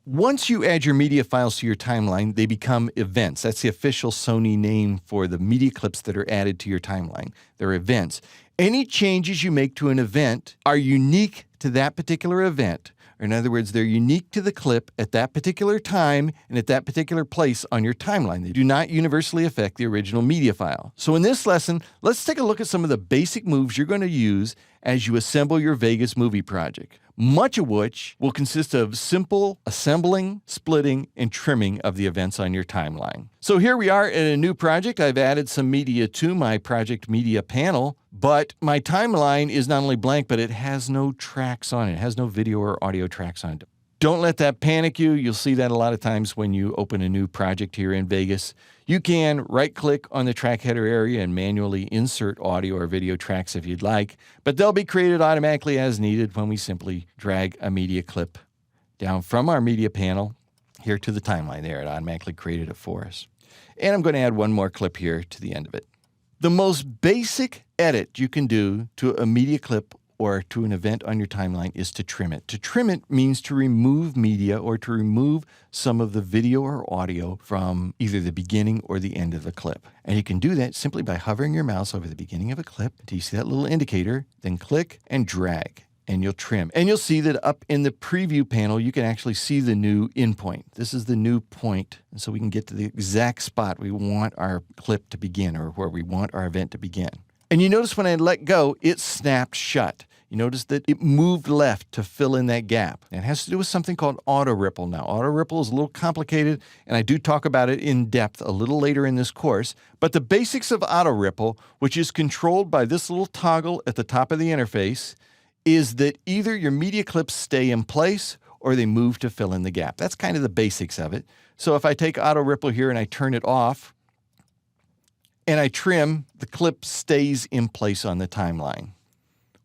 Once you add your media files to your timeline, they become events. That's the official Sony name for the media clips that are added to your timeline. They're events. Any changes you make to an event are unique to that particular event. Or in other words, they're unique to the clip at that particular time and at that particular place on your timeline. They do not universally affect the original media file. So in this lesson, let's take a look at some of the basic moves you're going to use as you assemble your Vegas movie project, much of which will consist of simple assembling, splitting, and trimming of the events on your timeline. So here we are in a new project. I've added some media to my project media panel, but my timeline is not only blank, but it has no tracks on it. It has no video or audio tracks on it. Don't let that panic you. You'll see that a lot of times when you open a new project here in Vegas. You can right-click on the track header area and manually insert audio or video tracks if you'd like, but they'll be created automatically as needed when we simply drag a media clip down from our media panel here to the timeline there. It automatically created it for us. And I'm going to add one more clip here to the end of it. The most basic edit you can do to a media clip or to an event on your timeline is to trim it. To trim it means to remove media or to remove some of the video or audio from either the beginning or the end of the clip. And you can do that simply by hovering your mouse over the beginning of a clip. Do you see that little indicator? Then click and drag, and you'll trim. And you'll see that up in the preview panel, you can actually see the new endpoint. This is the new point, and so we can get to the exact spot we want our clip to begin or where we want our event to begin. And you notice when I let go, it snapped shut. You notice that it moved left to fill in that gap. And it has to do with something called auto ripple. Now, auto ripple is a little complicated, and I do talk about it in depth a little later in this course. But the basics of auto ripple, which is controlled by this little toggle at the top of the interface, is that either your media clips stay in place or they move to fill in the gap. That's kind of the basics of it. So if I take auto ripple here and I turn it off, and I trim, the clip stays in place on the timeline.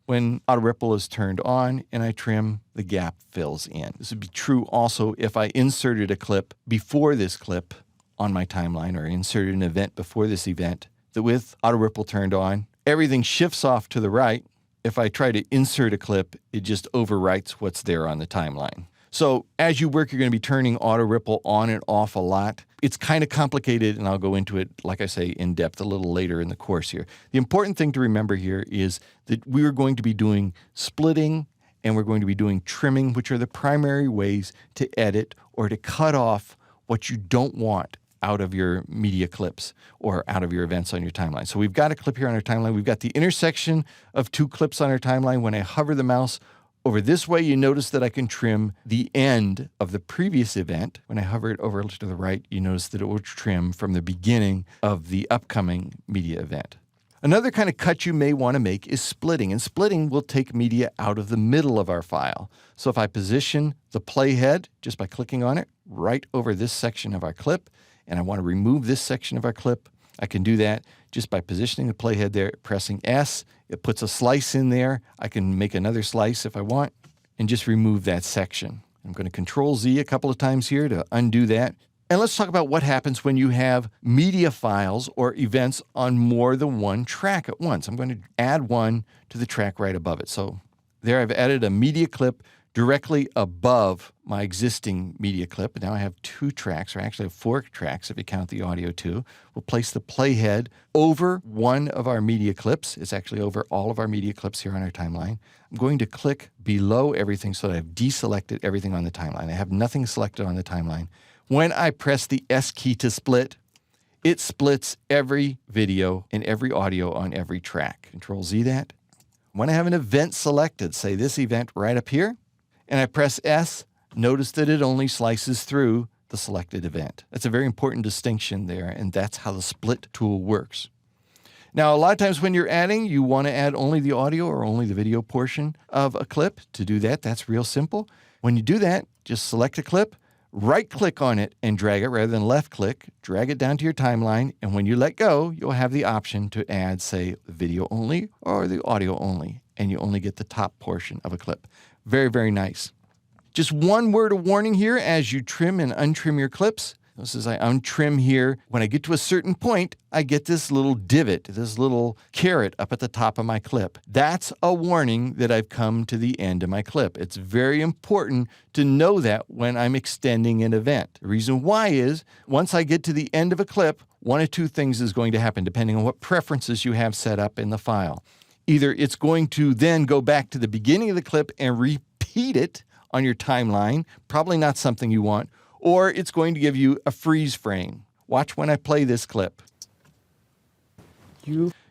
When auto ripple is turned on and I trim, the gap fills in. This would be true also if I inserted a clip before this clip on my timeline or inserted an event before this event, that with auto ripple turned on, everything shifts off to the right. If I try to insert a clip, it just overwrites what's there on the timeline. So as you work, you're going to be turning auto ripple on and off a lot. It's kind of complicated, and I'll go into it, like I say, in depth a little later in the course here. The important thing to remember here is that we are going to be doing splitting and we're going to be doing trimming, which are the primary ways to edit or to cut off what you don't want out of your media clips or out of your events on your timeline. So we've got a clip here on our timeline. We've got the intersection of two clips on our timeline. When I hover the mouse over this way, you notice that I can trim the end of the previous event. When I hover it over to the right, you notice that it will trim from the beginning of the upcoming media event. Another kind of cut you may want to make is splitting, and splitting will take media out of the middle of our file. So if I position the playhead just by clicking on it right over this section of our clip, and I want to remove this section of our clip, I can do that just by positioning the playhead there, pressing S. It puts a slice in there. I can make another slice if I want and just remove that section. I'm going to Control Z a couple of times here to undo that. And let's talk about what happens when you have media files or events on more than one track at once. I'm going to add one to the track right above it. So there I've added a media clip directly above my existing media clip. Now I have two tracks, or actually I have four tracks if you count the audio too. We'll place the playhead over one of our media clips. It's actually over all of our media clips here on our timeline. I'm going to click below everything so that I've deselected everything on the timeline. I have nothing selected on the timeline. When I press the S key to split, it splits every video and every audio on every track. Control Z that. When I have an event selected, say this event right up here, and I press S, notice that it only slices through the selected event. That's a very important distinction there, and that's how the split tool works. Now, a lot of times when you're adding, you want to add only the audio or only the video portion of a clip. To do that, that's real simple. When you do that, just select a clip, right-click on it and drag it rather than left-click, drag it down to your timeline, and when you let go, you'll have the option to add, say, video only or the audio only, and you only get the top portion of a clip. Very, very nice. Just one word of warning here as you trim and untrim your clips. Notice as I untrim here, when I get to a certain point, I get this little divot, this little caret up at the top of my clip. That's a warning that I've come to the end of my clip. It's very important to know that when I'm extending an event. The reason why is, once I get to the end of a clip, one of two things is going to happen depending on what preferences you have set up in the file. Either it's going to then go back to the beginning of the clip and repeat it on your timeline, probably not something you want, or it's going to give you a freeze frame. Watch when I play this clip.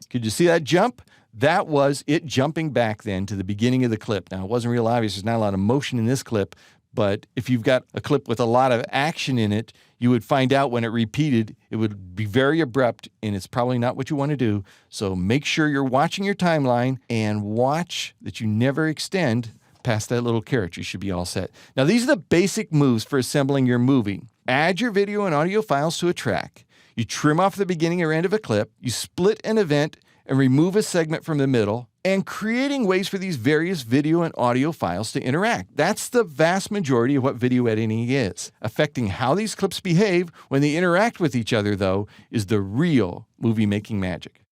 Could you see that jump? That was it jumping back then to the beginning of the clip. Now, it wasn't real obvious. There's not a lot of motion in this clip, but if you've got a clip with a lot of action in it, you would find out when it repeated, it would be very abrupt, and it's probably not what you want to do. So make sure you're watching your timeline and watch that you never extend past that little caret. You should be all set. Now, these are the basic moves for assembling your movie. Add your video and audio files to a track. You trim off the beginning or end of a clip. You split an event and remove a segment from the middle, and creating ways for these various video and audio files to interact. That's the vast majority of what video editing is. Affecting how these clips behave when they interact with each other, though, is the real movie-making magic.